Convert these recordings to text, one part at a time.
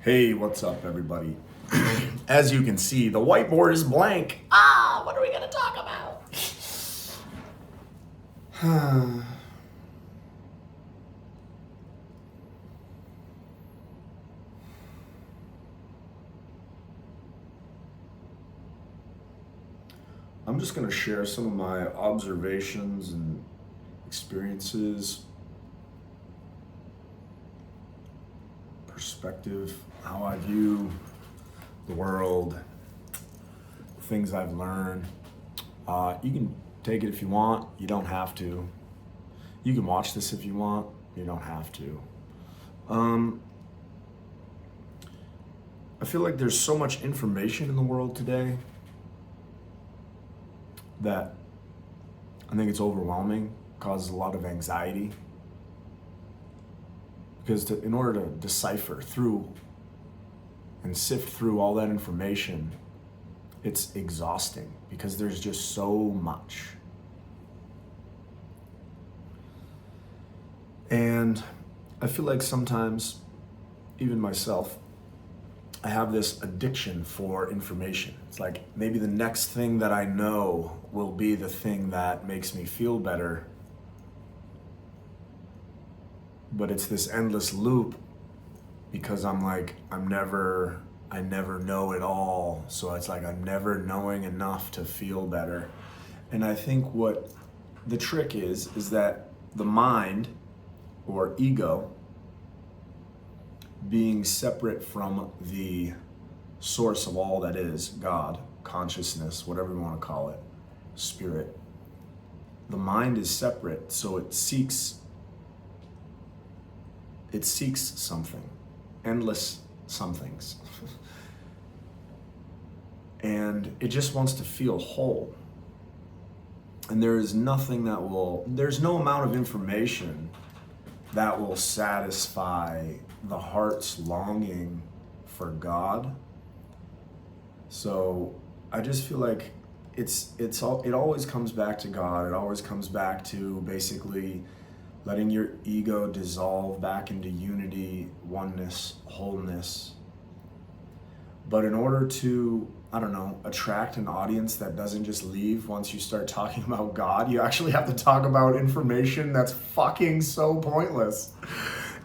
Hey, what's up, everybody? As you can see, the whiteboard is blank. What are we going to talk about? I'm just going to share some of my observations and experiences, perspective, how I view the world, things I've learned. You can take it if you want, you don't have to. You can watch this if you want, you don't have to. I feel like there's so much information in the world today that I think it's overwhelming, causes a lot of anxiety. Because in order to decipher through and sift through all that information, it's exhausting because there's just so much. And I feel like sometimes, even myself, I have this addiction for information. It's like maybe the next thing that I know will be the thing that makes me feel better. But it's this endless loop because I'm like, I never know it all. So it's like I'm never knowing enough to feel better. And I think what the trick is that the mind or ego, being separate from the source of all that is, God, consciousness, whatever you want to call it, spirit, the mind is separate, so it seeks something, endless somethings. And it just wants to feel whole. And there's no amount of information that will satisfy the heart's longing for God. So I just feel like it always comes back to God. It always comes back to basically letting your ego dissolve back into unity, oneness, wholeness. But in order to, attract an audience that doesn't just leave once you start talking about God, you actually have to talk about information that's fucking so pointless.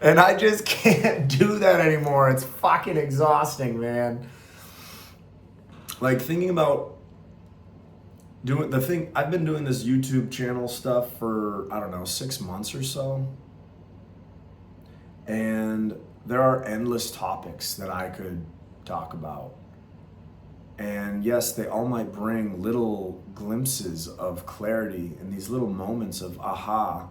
And I just can't do that anymore. It's fucking exhausting, man. Like thinking about I've been doing this YouTube channel stuff for, 6 months or so. And there are endless topics that I could talk about. And yes, they all might bring little glimpses of clarity and these little moments of aha.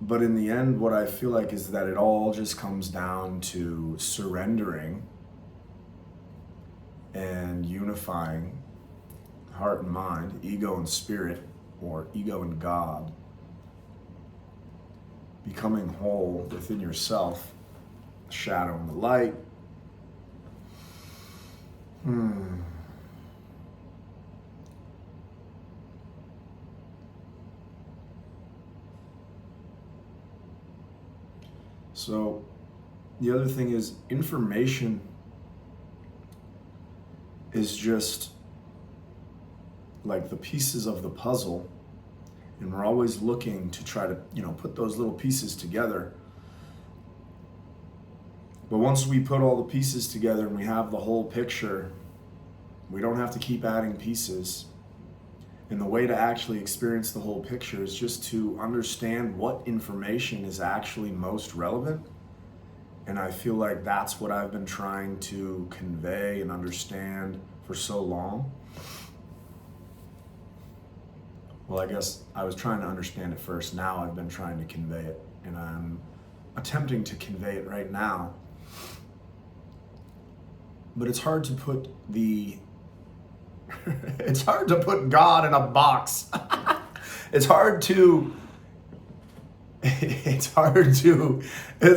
But in the end, what I feel like is that it all just comes down to surrendering and unifying heart and mind, ego and spirit, or ego and God, becoming whole within yourself, the shadow and the light. So the other thing is information is just like the pieces of the puzzle, and we're always looking to try to, put those little pieces together. But once we put all the pieces together and we have the whole picture, we don't have to keep adding pieces. And the way to actually experience the whole picture is just to understand what information is actually most relevant. And I feel like that's what I've been trying to convey and understand for so long. Well, I guess I was trying to understand it first. Now I've been trying to convey it, and I'm attempting to convey it right now. But it's hard to put God in a box. It's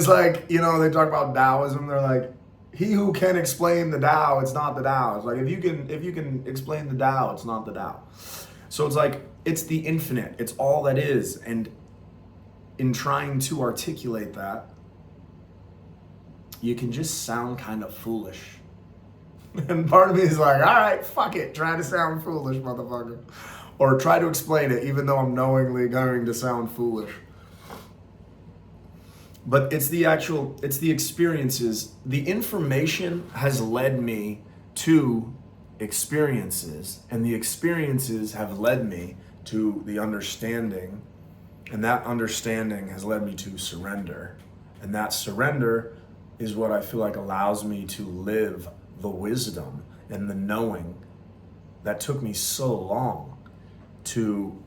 like, they talk about Taoism. They're like, he who can explain the Tao, it's not the Tao. It's like, if you can explain the Tao, it's not the Tao. So it's like, it's the infinite. It's all that is. And in trying to articulate that, you can just sound kind of foolish. And part of me is like, all right, fuck it, try to sound foolish, motherfucker. Or try to explain it, even though I'm knowingly going to sound foolish. But it's the experiences. The information has led me to experiences, and the experiences have led me to the understanding, and that understanding has led me to surrender. And that surrender is what I feel like allows me to live the wisdom and the knowing that took me so long to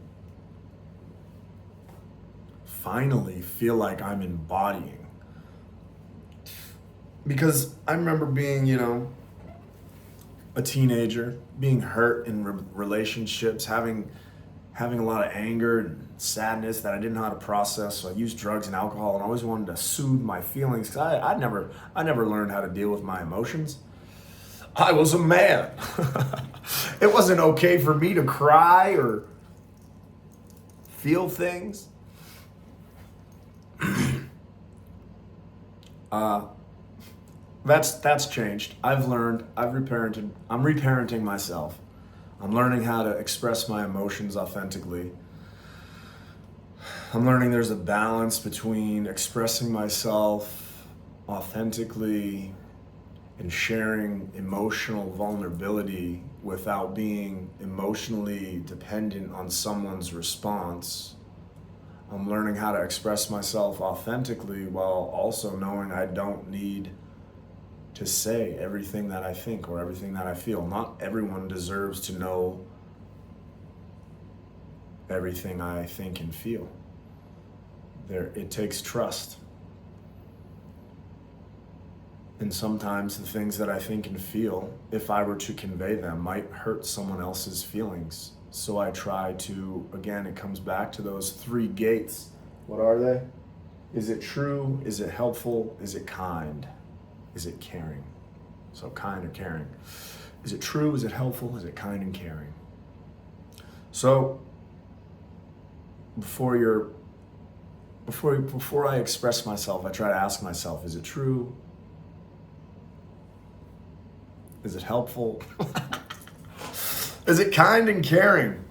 finally feel like I'm embodying. Because I remember being, a teenager, being hurt in relationships, having a lot of anger and sadness that I didn't know how to process. So I used drugs and alcohol, and I always wanted to soothe my feelings because I never learned how to deal with my emotions. I was a man. It wasn't okay for me to cry or feel things. That's changed. I've learned. I'm reparenting myself. I'm learning how to express my emotions authentically. I'm learning there's a balance between expressing myself authentically and sharing emotional vulnerability without being emotionally dependent on someone's response. I'm learning how to express myself authentically while also knowing I don't need to say everything that I think or everything that I feel. Not everyone deserves to know everything I think and feel. It takes trust. And sometimes the things that I think and feel, if I were to convey them, might hurt someone else's feelings. So I try to, again, it comes back to those 3 gates. What are they? Is it true? Is it helpful? Is it kind? Is it caring? So kind or caring. Is it true? Is it helpful? Is it kind and caring? So before I express myself, I try to ask myself, is it true? Is it helpful? Is it kind and caring?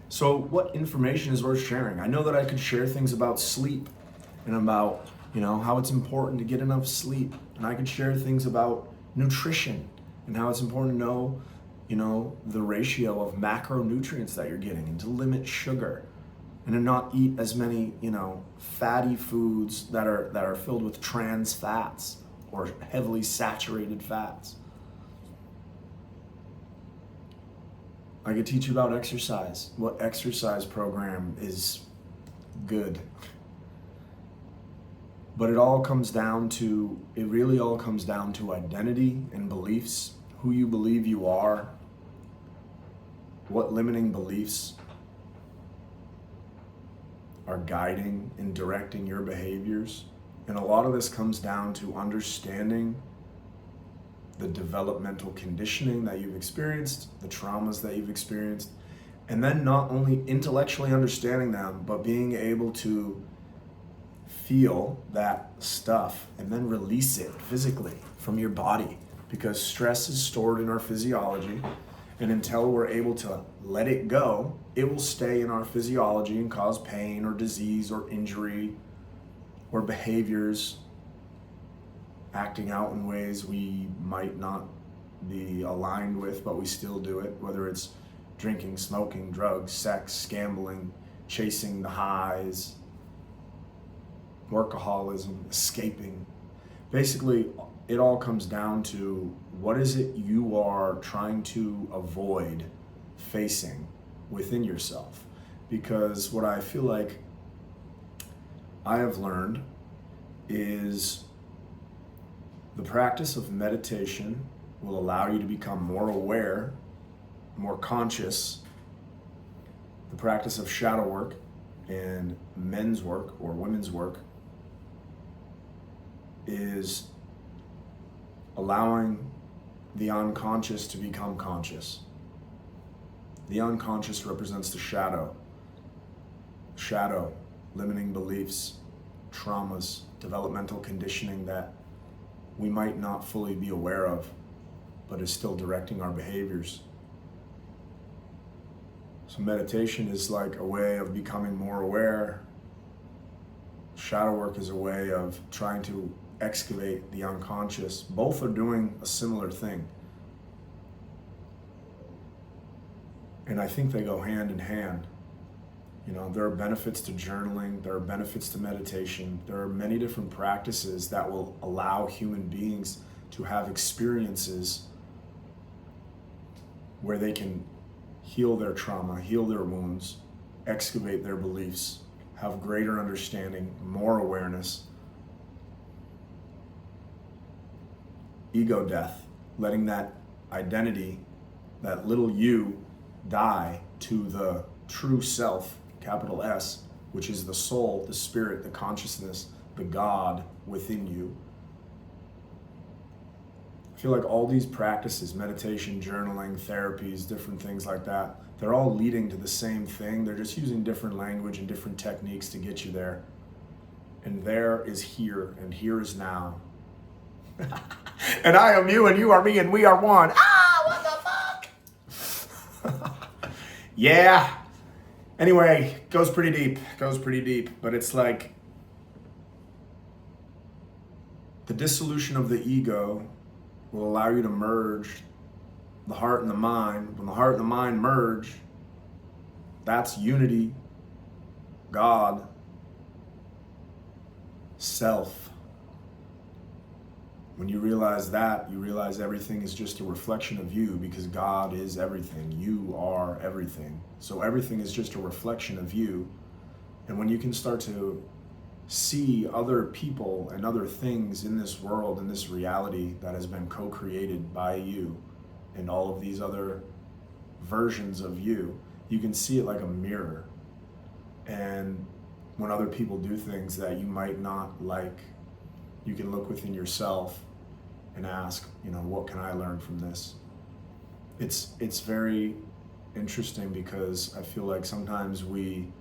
So what information is worth sharing? I know that I could share things about sleep and about, how it's important to get enough sleep. And I could share things about nutrition and how it's important to know, the ratio of macronutrients that you're getting and to limit sugar and to not eat as many, fatty foods that are filled with trans fats or heavily saturated fats. I could teach you about exercise, what exercise program is good. But it really all comes down to identity and beliefs, who you believe you are, what limiting beliefs are guiding and directing your behaviors. And a lot of this comes down to understanding the developmental conditioning that you've experienced, the traumas that you've experienced, and then not only intellectually understanding them, but being able to feel that stuff and then release it physically from your body, because stress is stored in our physiology, and until we're able to let it go, it will stay in our physiology and cause pain or disease or injury or behaviors acting out in ways we might not be aligned with, but we still do it, whether it's drinking, smoking, drugs, sex, gambling, chasing the highs, workaholism, escaping. Basically, it all comes down to what is it you are trying to avoid facing within yourself. Because what I feel like I have learned is the practice of meditation will allow you to become more aware, more conscious. The practice of shadow work and men's work or women's work is allowing the unconscious to become conscious. The unconscious represents the shadow. shadow, limiting beliefs, traumas, developmental conditioning that we might not fully be aware of, but is still directing our behaviors. So meditation is like a way of becoming more aware. Shadow work is a way of trying to excavate the unconscious. Both are doing a similar thing. And I think they go hand in hand. You know, there are benefits to journaling, there are benefits to meditation, there are many different practices that will allow human beings to have experiences where they can heal their trauma, heal their wounds, excavate their beliefs, have greater understanding, more awareness. Ego death, letting that identity, that little you, die to the true self, capital S, which is the soul, the spirit, the consciousness, the God within you. I feel like all these practices, meditation, journaling, therapies, different things like that, they're all leading to the same thing. They're just using different language and different techniques to get you there. And there is here, and here is now. And I am you, and you are me, and we are one. What the fuck? Yeah. Anyway, goes pretty deep, but it's like the dissolution of the ego will allow you to merge the heart and the mind. When the heart and the mind merge, that's unity, God, self. When you realize that, you realize everything is just a reflection of you, because God is everything. You are everything. So everything is just a reflection of you. And when you can start to see other people and other things in this world, in this reality that has been co-created by you and all of these other versions of you, you can see it like a mirror. And when other people do things that you might not like, you can look within yourself and ask, you know, what can I learn from this? It's very interesting, because I feel like sometimes we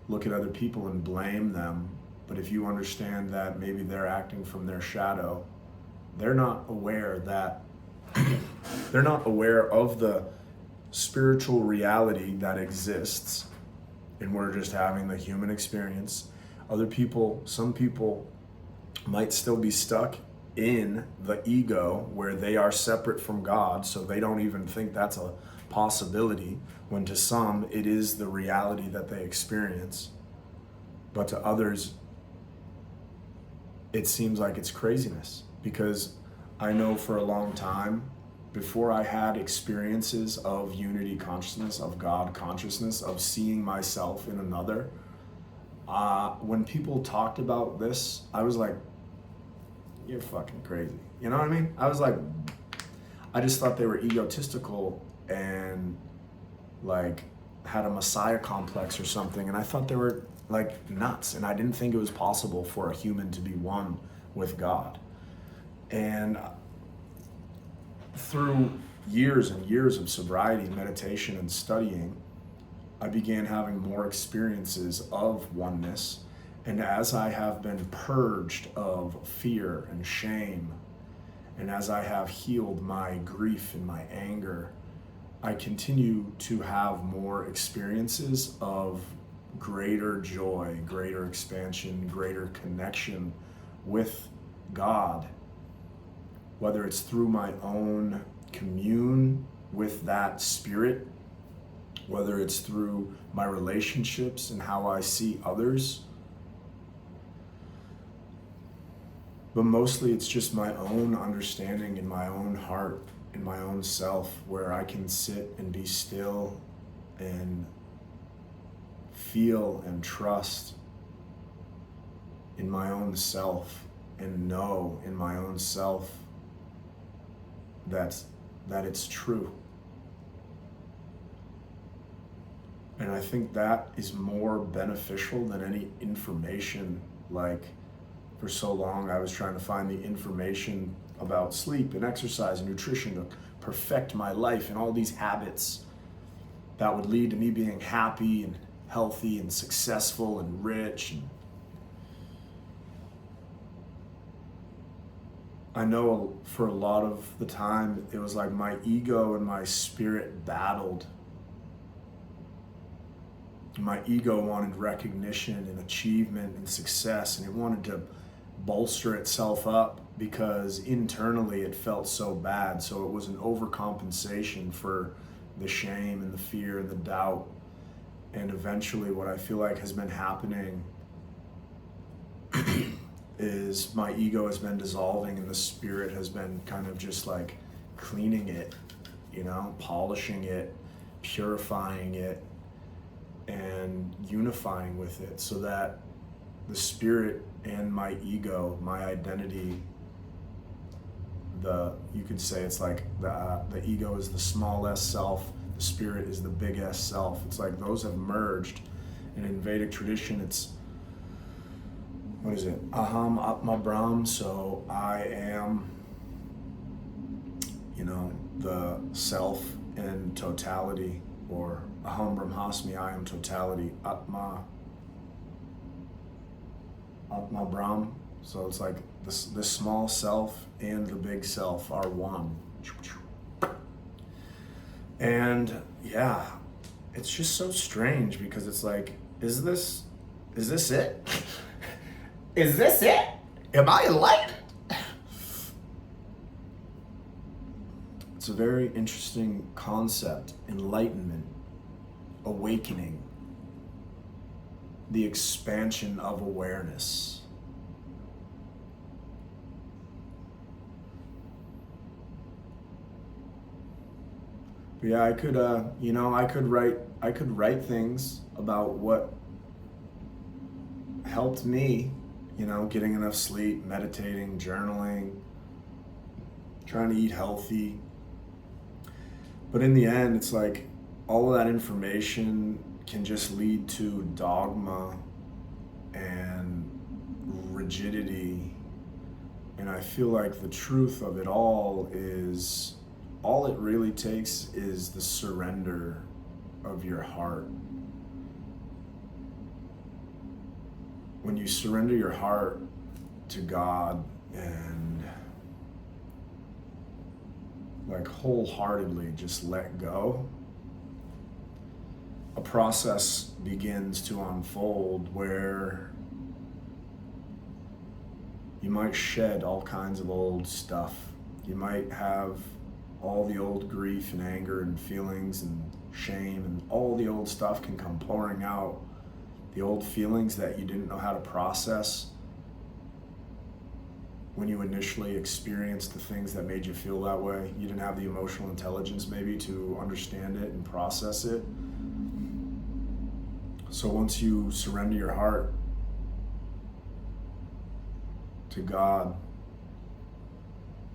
look at other people and blame them, but if you understand that maybe they're acting from their shadow, they're not aware that they're not aware of the spiritual reality that exists, and we're just having the human experience. Other people, some people might still be stuck in the ego where they are separate from God, so they don't even think that's a possibility, when to some it is the reality that they experience. But to others, it seems like it's craziness, because I know for a long time, before I had experiences of unity consciousness, of God consciousness, of seeing myself in another, when people talked about this, I was like, you're fucking crazy. You know what I mean? I was like, I just thought they were egotistical and like had a messiah complex or something. And I thought they were like nuts. And I didn't think it was possible for a human to be one with God. And through years and years of sobriety, meditation, and studying, I began having more experiences of oneness. And as I have been purged of fear and shame, and as I have healed my grief and my anger, I continue to have more experiences of greater joy, greater expansion, greater connection with God, whether it's through my own commune with that spirit, whether it's through my relationships and how I see others. But mostly it's just my own understanding in my own heart, in my own self, where I can sit and be still and feel and trust in my own self, and know in my own self that it's true. And I think that is more beneficial than any information. Like, for so long I was trying to find the information about sleep and exercise and nutrition to perfect my life and all these habits that would lead to me being happy and healthy and successful and rich. And I know for a lot of the time, it was like my ego and my spirit battled. My ego wanted recognition and achievement and success, and it wanted to bolster itself up because internally it felt so bad. So it was an overcompensation for the shame and the fear and the doubt. And eventually what I feel like has been happening is my ego has been dissolving and the spirit has been kind of just like cleaning it, polishing it, purifying it, and unifying with it, so that the spirit and my ego, my identity, you could say it's like the ego is the small s self, the spirit is the big S self. It's like those have merged. And in Vedic tradition, it's, what is it? Aham Atma Brahm. So I am, the self in totality, or Aham Brahmasmi, I am totality. Atma Brahm. So it's like this small self and the big self are one. And yeah, it's just so strange because it's like, is this it? Is this it? Am I enlightened? It's a very interesting concept, enlightenment, awakening, the expansion of awareness. But yeah, I could write things about what helped me, getting enough sleep, meditating, journaling, trying to eat healthy. But in the end, it's like all of that information can just lead to dogma and rigidity. And I feel like the truth of it all it really takes is the surrender of your heart. When you surrender your heart to God and like wholeheartedly just let go, a process begins to unfold where you might shed all kinds of old stuff. You might have all the old grief and anger and feelings and shame, and all the old stuff can come pouring out. The old feelings that you didn't know how to process when you initially experienced the things that made you feel that way. You didn't have the emotional intelligence maybe to understand it and process it. So once you surrender your heart to God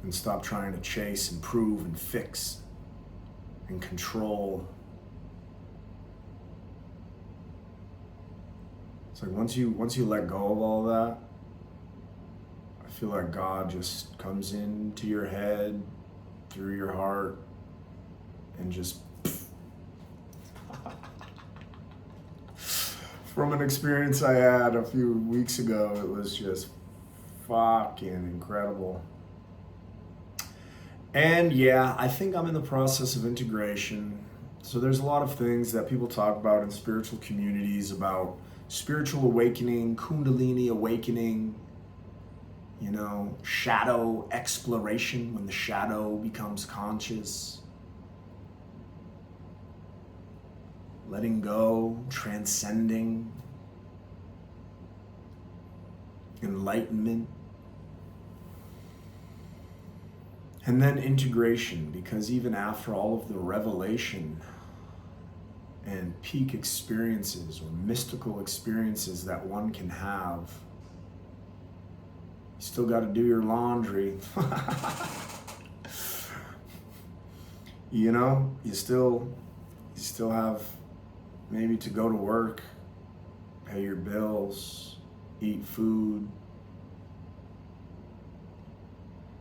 and stop trying to chase and prove and fix and control, it's like once you let go of all that, I feel like God just comes into your head, through your heart, and just from an experience I had a few weeks ago, it was just fucking incredible. And yeah, I think I'm in the process of integration. So there's a lot of things that people talk about in spiritual communities about spiritual awakening, Kundalini awakening, shadow exploration, when the shadow becomes conscious, letting go, transcending, enlightenment. And then integration, because even after all of the revelation and peak experiences or mystical experiences that one can have, you still got to do your laundry. You still have maybe to go to work, pay your bills, eat food.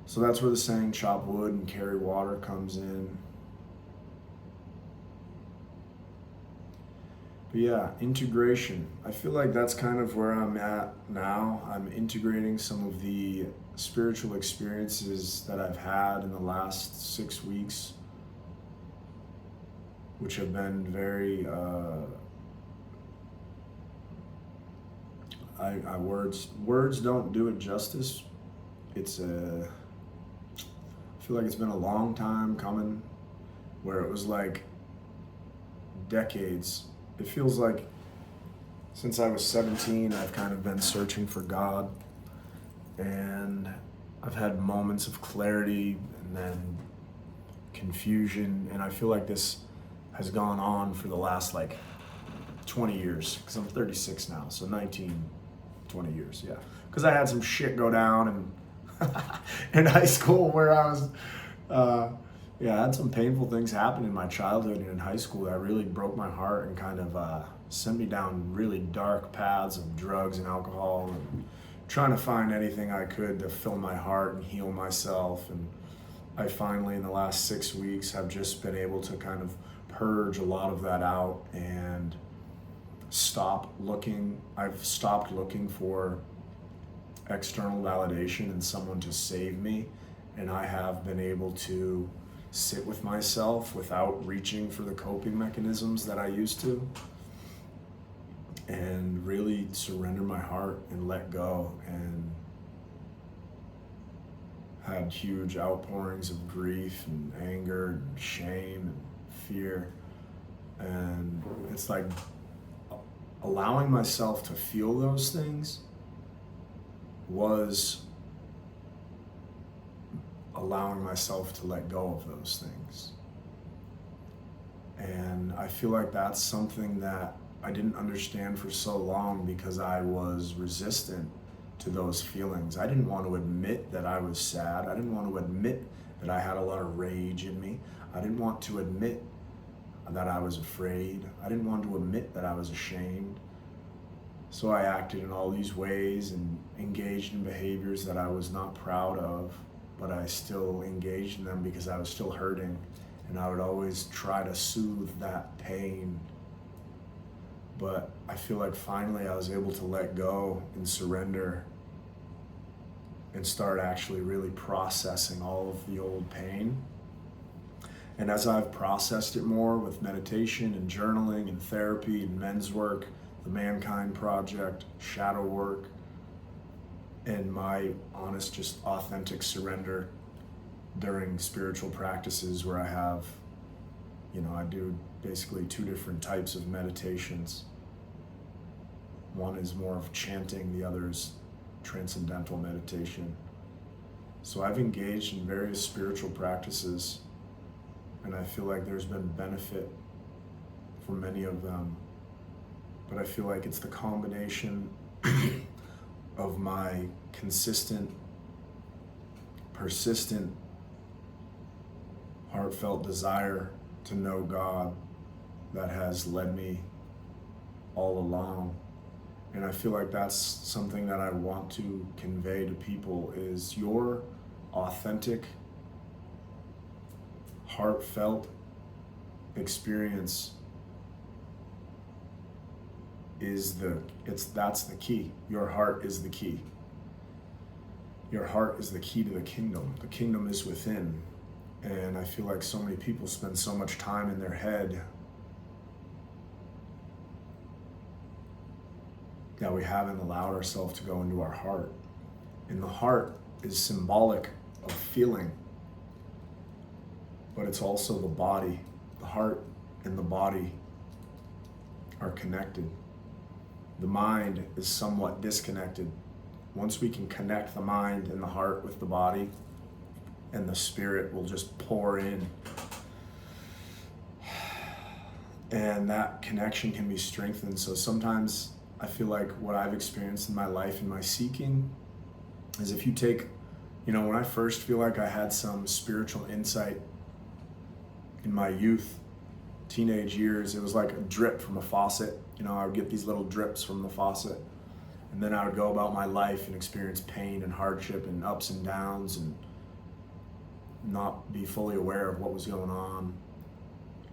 So that's where the saying chop wood and carry water comes in. But yeah, integration. I feel like that's kind of where I'm at now. I'm integrating some of the spiritual experiences that I've had in the last 6 weeks, which have been very, words don't do it justice. I feel like it's been a long time coming, where it was like decades. It feels like since I was 17, I've kind of been searching for God, and I've had moments of clarity and then confusion, and I feel like this has gone on for the last like 20 years, because I'm 36 now, so 19, 20 years, yeah. Because I had some shit go down and in high school where I was, I had some painful things happen in my childhood and in high school that really broke my heart and kind of sent me down really dark paths of drugs and alcohol and trying to find anything I could to fill my heart and heal myself. And I finally, in the last 6 weeks, have just been able to kind of purge a lot of that out and stop looking. I've stopped looking for external validation and someone to save me, and I have been able to sit with myself without reaching for the coping mechanisms that I used to, and really surrender my heart and let go, and had huge outpourings of grief and anger and shame and fear. And it's like allowing myself to feel those things was allowing myself to let go of those things. And I feel like that's something that I didn't understand for so long, because I was resistant to those feelings. I didn't want to admit that I was sad. I didn't want to admit that I had a lot of rage in me. I didn't want to admit that I was afraid. I didn't want to admit that I was ashamed. So I acted in all these ways and engaged in behaviors that I was not proud of, but I still engaged in them because I was still hurting, and I would always try to soothe that pain. But I feel like finally I was able to let go and surrender and start actually really processing all of the old pain. And as I've processed it more with meditation and journaling and therapy and men's work, the Mankind Project, shadow work, and my honest, just authentic surrender during spiritual practices where I have, I do basically 2 different types of meditations. One is more of chanting, the other is transcendental meditation. So I've engaged in various spiritual practices, and I feel like there's been benefit for many of them. But I feel like it's the combination of my consistent, persistent, heartfelt desire to know God that has led me all along. And I feel like that's something that I want to convey to people, is your authentic, heartfelt experience that's the key. Your heart is the key. Your heart is the key to the kingdom. The kingdom is within. And I feel like so many people spend so much time in their head that we haven't allowed ourselves to go into our heart. And the heart is symbolic of feeling, but it's also the body. The heart and the body are connected. The mind is somewhat disconnected. Once we can connect the mind and the heart with the body, and the spirit will just pour in. And that connection can be strengthened. So sometimes I feel like what I've experienced in my life in my seeking is, if you take, when I first feel like I had some spiritual insight in my youth, teenage years, it was like a drip from a faucet. I would get these little drips from the faucet, and then I would go about my life and experience pain and hardship and ups and downs and not be fully aware of what was going on.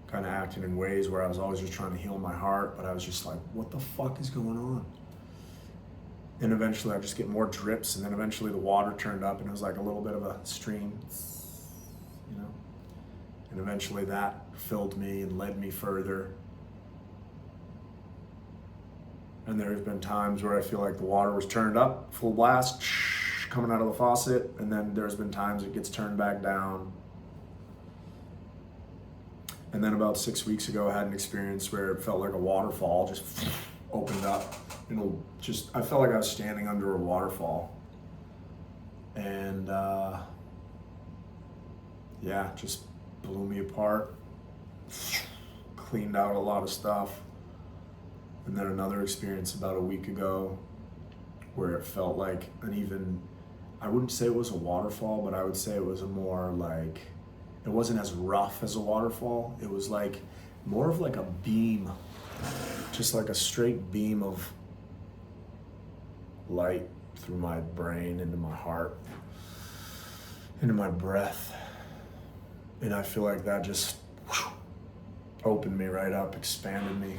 kind of acting in ways where I was always just trying to heal my heart, but I was just like, what the fuck is going on? And eventually I just get more drips, and then eventually the water turned up and it was like a little bit of a stream, you know? And eventually that filled me and led me further. And there's been times where I feel like the water was turned up, full blast, coming out of the faucet, and then there's been times it gets turned back down. And then about 6 weeks ago, I had an experience where it felt like a waterfall just opened up. I felt like I was standing under a waterfall. And yeah, just blew me apart, cleaned out a lot of stuff. And then another experience about a week ago where it felt like I wouldn't say it was a waterfall, but I would say it was it wasn't as rough as a waterfall. It was like more of like a beam, just like a straight beam of light through my brain, into my heart, into my breath. And I feel like that just opened me right up, expanded me.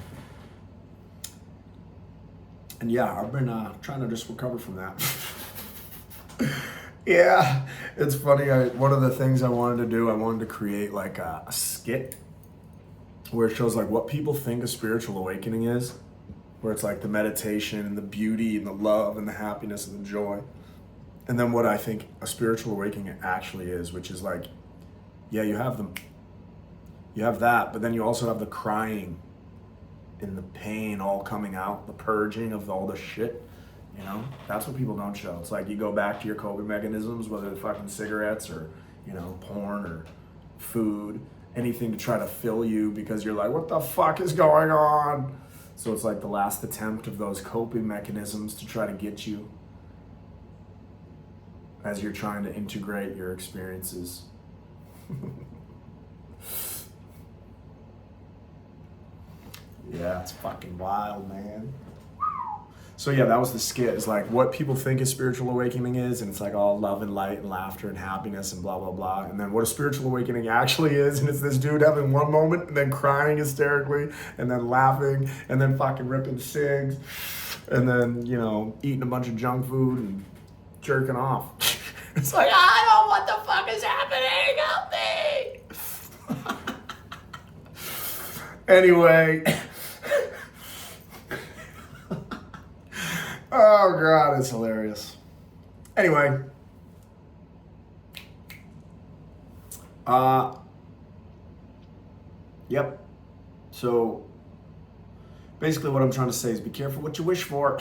And yeah, I've been trying to just recover from that. Yeah, it's funny. One of the things I wanted to do, I wanted to create like a skit where it shows like what people think a spiritual awakening is, where it's like the meditation and the beauty and the love and the happiness and the joy. And then what I think a spiritual awakening actually is, which is like, yeah, you have that, but then you also have the crying and the pain all coming out, the purging of all the shit. You know, that's what people don't show. It's like you go back to your coping mechanisms, whether it's fucking cigarettes or, you know, porn or food, anything to try to fill you because you're like, what the fuck is going on? So it's like the last attempt of those coping mechanisms to try to get you as you're trying to integrate your experiences. Yeah, it's fucking wild, man. So yeah, that was the skit. It's like what people think a spiritual awakening is, and it's like all love and light and laughter and happiness and blah, blah, blah. And then what a spiritual awakening actually is, and it's this dude having one moment and then crying hysterically and then laughing and then fucking ripping cigs and then, you know, eating a bunch of junk food and jerking off. It's like, I don't know what the fuck is happening, help me. Anyway. Oh God, it's hilarious. Anyway. Yep. So basically what I'm trying to say is be careful what you wish for.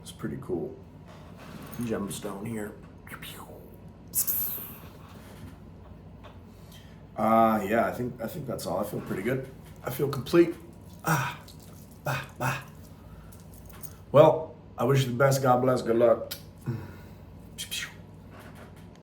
It's pretty cool. Gemstone here. Yeah, I think that's all. I feel pretty good. I feel complete. Well, I wish you the best. God bless. Good luck.